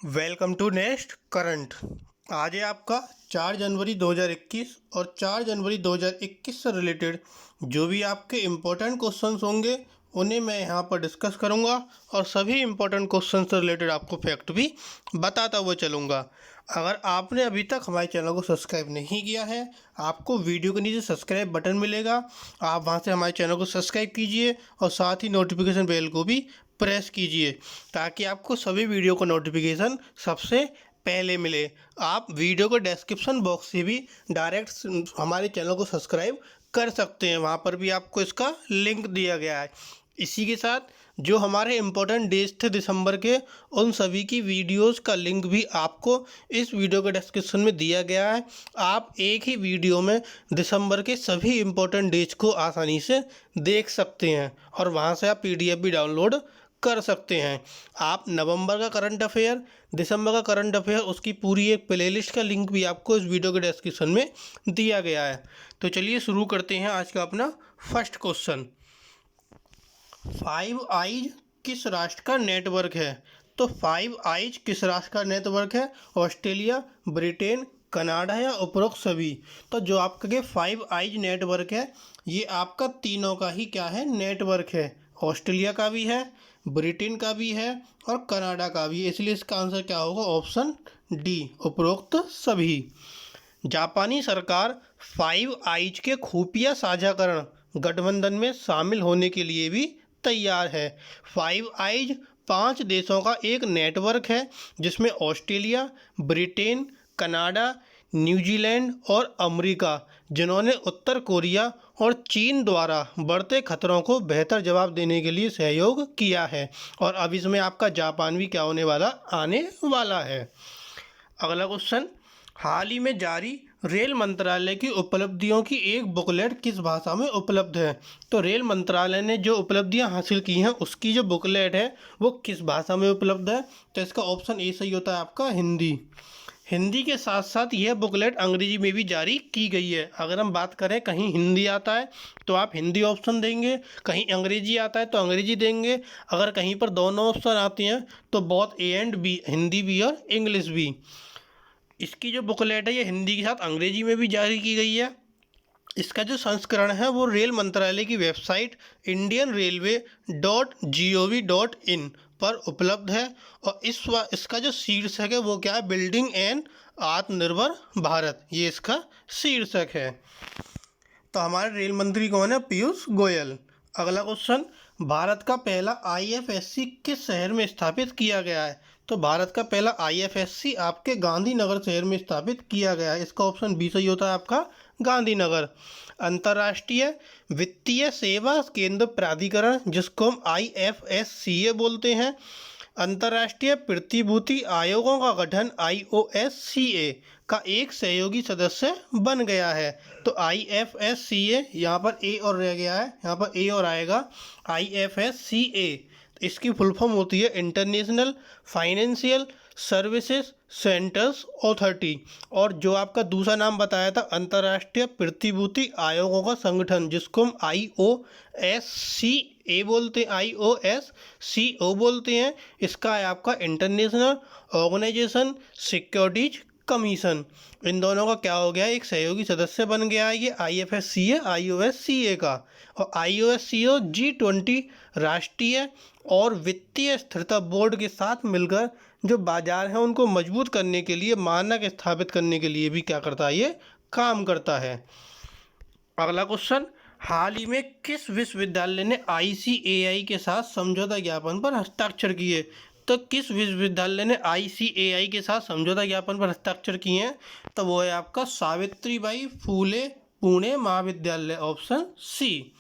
Welcome to next current. आज है आपका 4 जनवरी 2021 और 4 जनवरी 2021 से रिलेटेड जो भी आपके इम्पोर्टेंट क्वेश्चंस होंगे उन्हें मैं यहाँ पर डिस्कस करूँगा और सभी इम्पोर्टेंट क्वेश्चन से रिलेटेड आपको फैक्ट भी बताता हुआ चलूँगा। अगर आपने अभी तक हमारे चैनल को सब्सक्राइब नहीं किया है, आपको वीडियो के नीचे सब्सक्राइब बटन मिलेगा, आप वहाँ से हमारे चैनल को सब्सक्राइब कीजिए और साथ ही नोटिफिकेशन बेल को भी प्रेस कीजिए ताकि आपको सभी वीडियो का नोटिफिकेशन सबसे पहले मिले। आप वीडियो के डिस्क्रिप्शन बॉक्स से भी डायरेक्ट हमारे चैनल को सब्सक्राइब कर सकते हैं, वहाँ पर भी आपको इसका लिंक दिया गया है। इसी के साथ जो हमारे इम्पोर्टेंट डेज थे दिसंबर के, उन सभी की वीडियोस का लिंक भी आपको इस वीडियो के डिस्क्रिप्शन में दिया गया है। आप एक ही वीडियो में दिसंबर के सभी इम्पोर्टेंट डेज को आसानी से देख सकते हैं और वहाँ से आप पीडीएफ भी डाउनलोड कर सकते हैं। आप नवंबर का करंट अफेयर, दिसंबर का करंट अफेयर, उसकी पूरी एक प्लेलिस्ट का लिंक भी आपको इस वीडियो के डिस्क्रिप्शन में दिया गया है। तो चलिए शुरू करते हैं आज का अपना फर्स्ट क्वेश्चन। 5 आइज किस राष्ट्र का नेटवर्क है? तो 5 आइज किस राष्ट्र का नेटवर्क है? ऑस्ट्रेलिया, ब्रिटेन, कनाडा या उपरोक्त सभी? तो जो आपका 5 आइज नेटवर्क है ये आपका तीनों का ही क्या है, नेटवर्क है। ऑस्ट्रेलिया का भी है, ब्रिटेन का भी है और कनाडा का भी है, इसलिए इसका आंसर क्या होगा? ऑप्शन डी, उपरोक्त सभी। जापानी सरकार 5 आइज के खुफिया साझाकरण गठबंधन में शामिल होने के लिए भी तैयार है। 5 आइज 5 देशों का एक नेटवर्क है जिसमें ऑस्ट्रेलिया, ब्रिटेन, कनाडा, न्यूजीलैंड और अमेरिका, जिन्होंने उत्तर कोरिया और चीन द्वारा बढ़ते खतरों को बेहतर जवाब देने के लिए सहयोग किया है। और अब इसमें आपका जापान भी क्या होने वाला, आने वाला है। अगला क्वेश्चन, हाल ही में जारी रेल मंत्रालय की उपलब्धियों की एक बुकलेट किस भाषा में उपलब्ध है? तो रेल मंत्रालय ने जो उपलब्धियां हासिल की हैं उसकी जो बुकलेट है वो किस भाषा में उपलब्ध है? तो इसका ऑप्शन ए सही होता है आपका, हिंदी। हिंदी के साथ साथ यह बुकलेट अंग्रेजी में भी जारी की गई है। अगर हम बात करें कहीं हिंदी आता है तो आप हिंदी ऑप्शन देंगे, कहीं अंग्रेजी आता है तो अंग्रेजी देंगे, अगर कहीं पर दोनों ऑप्शन आते हैं तो both A and B, Hindi भी और इंग्लिश भी। इसकी जो बुकलेट है ये हिंदी के साथ अंग्रेजी में भी जारी की गई है। इसका जो संस्करण है वो रेल मंत्रालय की वेबसाइट indianrailway.gov.in पर उपलब्ध है। और इसका जो शीर्षक है वो क्या है? बिल्डिंग एन आत्मनिर्भर भारत, ये इसका शीर्षक है। तो हमारे रेल मंत्री कौन है? पीयूष गोयल। अगला क्वेश्चन, भारत का पहला आईएफएससी किस शहर में स्थापित किया गया है? तो भारत का पहला आईएफएससी आपके गांधीनगर शहर में स्थापित किया गया है, इसका ऑप्शन बी सही होता है आपका, गांधीनगर। अंतर्राष्ट्रीय वित्तीय सेवा केंद्र प्राधिकरण, जिसको हम आईएफएससीए बोलते हैं, अंतर्राष्ट्रीय प्रतिभूति आयोगों का गठन आईओएससीए का एक सहयोगी सदस्य बन गया है। तो आईएफएससीए, यहाँ पर ए और रह गया है, यहाँ पर ए और आएगा आईएफएससीए। इसकी फुल फॉर्म होती है international financial services centres authority. और जो आपका दूसरा नाम बताया था अंतर्राष्ट्रीय प्रतिभूति आयोगों का संगठन, जिसको हम आईओएससीए बोलते हैं, आईओएससीओ बोलते हैं, इसका है आपका इंटरनेशनल ऑर्गेनाइजेशन सिक्योरिटीज कमीशन। इन दोनों का क्या हो गया, एक सहयोगी सदस्य बन गया है ये आईएफएससीए आईओएससीए का। और आईओएससीओ G20 राष्ट्रीय और वित्तीय स्थिरता बोर्ड के साथ मिलकर जो बाजार हैं उनको मजबूत करने के लिए, मानक स्थापित करने के लिए भी क्या करता है, ये काम करता है। अगला क्वेश्चन, हाल ही में किस विश्वविद्यालय ने आईसीएआई के साथ समझौता ज्ञापन पर हस्ताक्षर किए? तो किस विश्वविद्यालय ने आईसीएआई के साथ समझौता ज्ञापन पर हस्ताक्षर किए हैं? तो वो है आपका सावित्रीबाई फूले पुणे महाविद्यालय, ऑप्शन सी।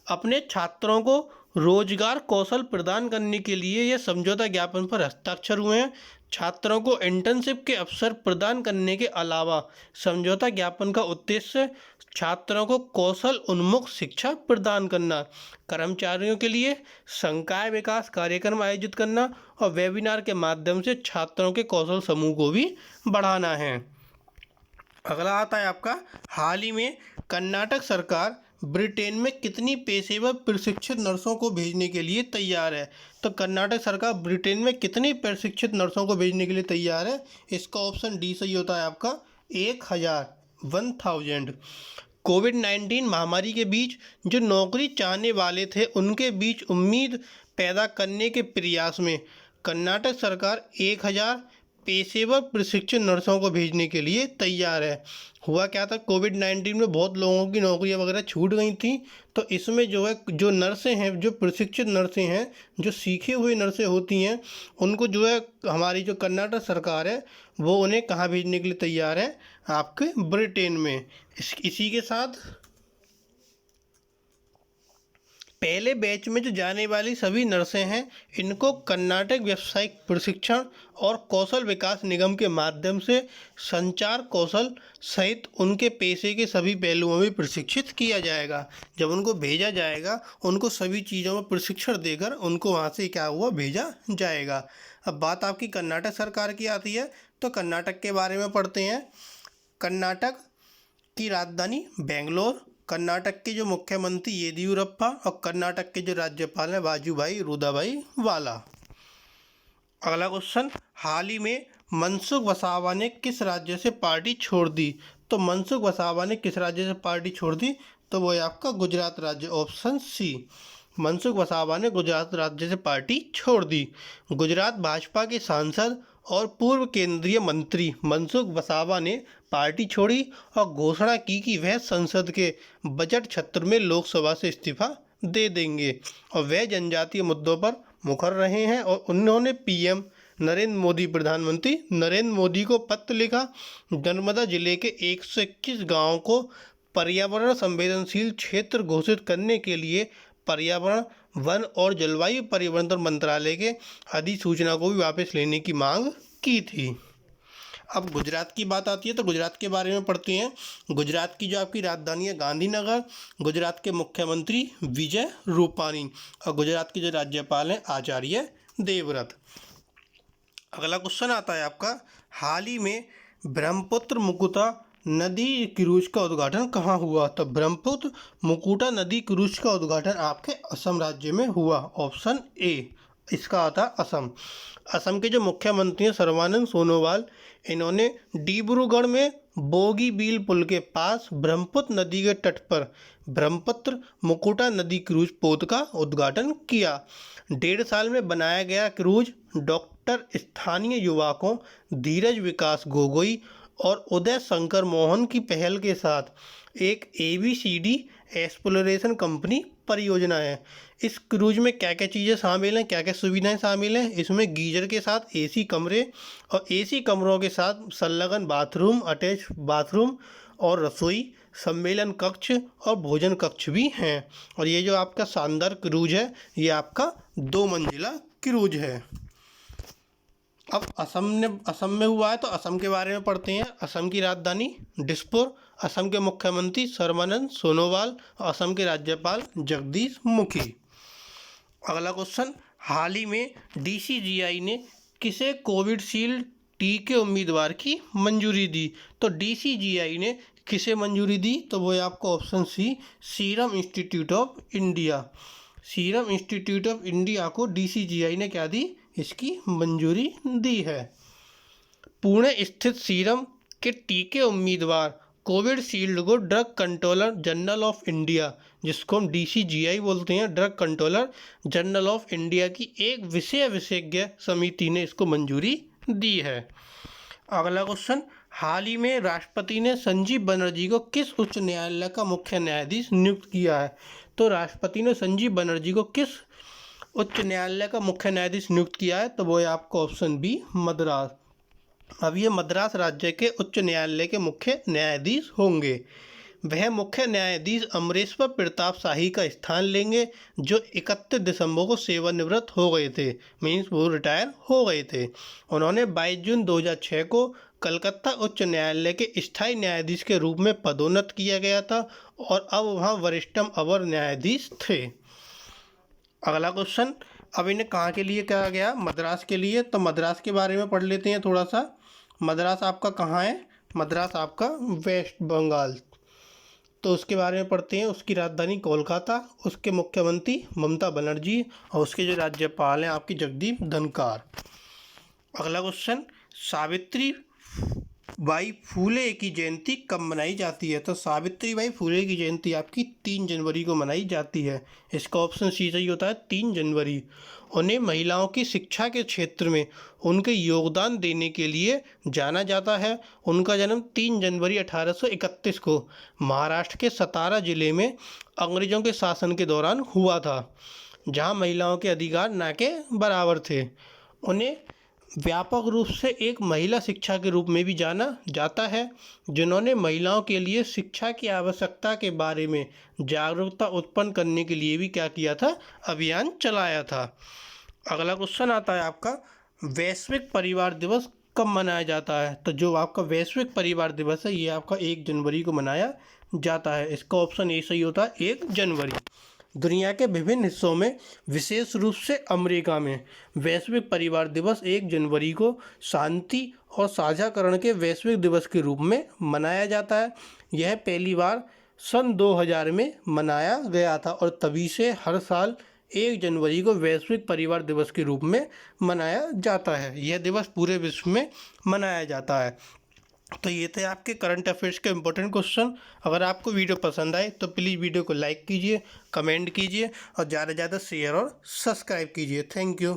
अपने छात्रों को रोजगार कौशल प्रदान करने के लिए ये समझौता ज्ञापन पर हस्ताक्षर हुए हैं। छात्रों को इंटर्नशिप के अवसर प्रदान करने के अलावा समझौता ज्ञापन का उद्देश्य छात्रों को कौशल उन्मुख शिक्षा प्रदान करना, कर्मचारियों के लिए संकाय विकास कार्यक्रम आयोजित करना और वेबिनार के माध्यम से छात्रों के कौशल समूह को भी बढ़ाना है। अगला आता है आपका, हाल ही में कर्नाटक सरकार ब्रिटेन में कितनी पेशेवर प्रशिक्षित नर्सों को भेजने के लिए तैयार है? तो कर्नाटक सरकार ब्रिटेन में कितनी प्रशिक्षित नर्सों को भेजने के लिए तैयार है? इसका ऑप्शन डी सही होता है आपका 1000, 1000। कोविड-19 महामारी के बीच जो नौकरी चाहने वाले थे उनके बीच उम्मीद पैदा करने के प्रयास में कर्नाटक सरकार 1000 पेशेवर प्रशिक्षित नर्सों को भेजने के लिए तैयार है। हुआ क्या था, कोविड-19 में बहुत लोगों की नौकरियां वगैरह छूट गई थी, तो इसमें जो है जो नर्सें हैं, जो प्रशिक्षित नर्सें हैं, जो सीखी हुई नर्सें होती हैं, उनको जो है हमारी जो कर्नाटक सरकार है वो उन्हें कहाँ भेजने के लिए तैयार है? आपके ब्रिटेन में। इसी के साथ पहले बैच में जो जाने वाली सभी नर्सें हैं इनको कर्नाटक व्यावसायिक प्रशिक्षण और कौशल विकास निगम के माध्यम से संचार कौशल सहित उनके पेशे के सभी पहलुओं में प्रशिक्षित किया जाएगा। जब उनको भेजा जाएगा उनको सभी चीज़ों में प्रशिक्षण देकर उनको वहाँ से क्या हुआ, भेजा जाएगा। अब बात आपकी कर्नाटक सरकार की आती है, तो कर्नाटक के बारे में पढ़ते हैं। कर्नाटक की राजधानी बेंगलोर, कर्नाटक के जो मुख्यमंत्री येदियुरप्पा और कर्नाटक के जो राज्यपाल हैं वाजुभाई रुदाभाई वाला। अगला क्वेश्चन, हाल ही में मनसुख वसावा ने किस राज्य से पार्टी छोड़ दी? तो मनसुख वसावा ने किस राज्य से पार्टी छोड़ दी? तो वो है आपका गुजरात राज्य, ऑप्शन सी। मनसुख वसावा ने गुजरात राज्य से पार्टी छोड़ दी। गुजरात भाजपा के सांसद और पूर्व केंद्रीय मंत्री मनसुख वसावा ने पार्टी छोड़ी और घोषणा की कि वह संसद के बजट सत्र में लोकसभा से इस्तीफा दे देंगे और वह जनजातीय मुद्दों पर मुखर रहे हैं। और उन्होंने पीएम नरेंद्र मोदी, प्रधानमंत्री नरेंद्र मोदी को पत्र लिखा। नर्मदा जिले के 121 गाँवों को पर्यावरण संवेदनशील क्षेत्र घोषित करने के लिए पर्यावरण, वन और जलवायु परिवर्तन मंत्रालय के अधिसूचना को भी वापस लेने की मांग की थी। अब गुजरात की बात आती है, तो गुजरात के बारे में पढ़ते हैं। गुजरात की जो आपकी राजधानी है गांधीनगर, गुजरात के मुख्यमंत्री विजय रूपानी और गुजरात के जो राज्यपाल हैं आचार्य देवव्रत। अगला क्वेश्चन आता है आपका, हाल ही में ब्रह्मपुत्र मुकुटा नदी क्रूज का उद्घाटन कहाँ हुआ? तो ब्रह्मपुत्र मुकुटा नदी क्रूज का उद्घाटन आपके असम राज्य में हुआ, ऑप्शन ए इसका आता असम। असम के जो मुख्यमंत्री हैं सर्बानंद सोनोवाल, इन्होंने डिब्रूगढ़ में बोगीबील पुल के पास ब्रह्मपुत्र नदी के तट पर ब्रह्मपुत्र मुकुटा नदी क्रूज पोत का उद्घाटन किया। 1.5 साल में बनाया गया क्रूज डॉक्टर स्थानीय युवकों धीरज विकास गोगोई और उदय शंकर मोहन की पहल के साथ एक ABCD एक्सप्लोरेशन कंपनी परियोजना है। इस क्रूज में क्या क्या चीज़ें शामिल हैं, क्या क्या सुविधाएं शामिल हैं? इसमें गीजर के साथ AC कमरे और AC कमरों के साथ संलग्न बाथरूम, अटैच बाथरूम और रसोई, सम्मेलन कक्ष और भोजन कक्ष भी हैं। और ये जो आपका शानदार क्रूज है ये आपका 2 मंजिला क्रूज है। अब असम में हुआ है, तो असम के बारे में पढ़ते हैं। असम की राजधानी दिसपुर, असम के मुख्यमंत्री सर्बानंद सोनोवाल, असम के राज्यपाल जगदीश मुखी। अगला क्वेश्चन, हाल ही में DCGI ने किसे कोविशील्ड टीके उम्मीदवार की मंजूरी दी? तो DCGI ने किसे मंजूरी दी? तो वो है आपका option C, Serum Institute of India. Serum Institute of India को DCGI ने क्या दी? इसकी मंजूरी दी है। पुणे स्थित सीरम के टीके उम्मीदवार कोविशील्ड को drug controller general of India, जिसको हम DCGI बोलते हैं, drug controller general of India की एक विशेषज्ञ समिति ने इसको मंजूरी दी है। अगला क्वेश्चन, हाल ही में राष्ट्रपति ने संजीव बनर्जी को किस उच्च न्यायालय का मुख्य न्यायाधीश नियुक्त किया है? तो राष्ट्रपति ने संजीव बनर्जी को किस उच्च न्यायालय का मुख्य न्यायाधीश नियुक्त किया है? तो वो है आपका ऑप्शन बी, मद्रास। अब ये मद्रास राज्य के उच्च न्यायालय के मुख्य न्यायाधीश होंगे। वह मुख्य न्यायाधीश अमरेश्वर प्रताप शाही का स्थान लेंगे, जो 31 दिसंबर को सेवानिवृत्त हो गए थे, मीन्स वो रिटायर हो गए थे। उन्होंने 22 जून 2006 को कलकत्ता उच्च न्यायालय के स्थायी न्यायाधीश के रूप में पदोन्नत किया गया था और अब वहाँ वरिष्ठतम अवर न्यायाधीश थे। अगला क्वेश्चन, अब इन्हें कहाँ के लिए कहा गया? मद्रास के लिए। तो मद्रास के बारे में पढ़ लेते हैं थोड़ा सा। मद्रास आपका कहाँ है? मद्रास आपका वेस्ट बंगाल। तो उसके बारे में पढ़ते हैं। उसकी राजधानी कोलकाता, उसके मुख्यमंत्री ममता बनर्जी और उसके जो राज्यपाल हैं आपकी जगदीप धनखड़। अगला क्वेश्चन, सावित्री बाई फूले की जयंती कब मनाई जाती है? तो सावित्री बाई फूले की जयंती आपकी 3 जनवरी को मनाई जाती है। इसका ऑप्शन सी सही होता है, 3 जनवरी। उन्हें महिलाओं की शिक्षा के क्षेत्र में उनके योगदान देने के लिए जाना जाता है। उनका जन्म 3 जनवरी 1831 को महाराष्ट्र के सतारा जिले में अंग्रेजों के शासन के दौरान हुआ था, जहां महिलाओं के अधिकार न के बराबर थे। उन्हें व्यापक रूप से एक महिला शिक्षा के रूप में भी जाना जाता है, जिन्होंने महिलाओं के लिए शिक्षा की आवश्यकता के बारे में जागरूकता उत्पन्न करने के लिए भी क्या किया था, अभियान चलाया था। अगला क्वेश्चन आता है आपका, वैश्विक परिवार दिवस कब मनाया जाता है? तो जो आपका वैश्विक परिवार दिवस है ये आपका 1 जनवरी को मनाया जाता है। इसका ऑप्शन ए सही होता है, 1 जनवरी। दुनिया के विभिन्न हिस्सों में, विशेष रूप से अमेरिका में, वैश्विक परिवार दिवस 1 जनवरी को शांति और साझाकरण के वैश्विक दिवस के रूप में मनाया जाता है। यह पहली बार सन 2000 में मनाया गया था और तभी से हर साल 1 जनवरी को वैश्विक परिवार दिवस के रूप में मनाया जाता है। यह दिवस पूरे विश्व में मनाया जाता है। तो ये थे आपके करंट अफेयर्स के इंपॉर्टेंट क्वेश्चन। अगर आपको वीडियो पसंद आए तो प्लीज़ वीडियो को लाइक कीजिए, कमेंट कीजिए और ज़्यादा से ज़्यादा शेयर और सब्सक्राइब कीजिए। Thank you.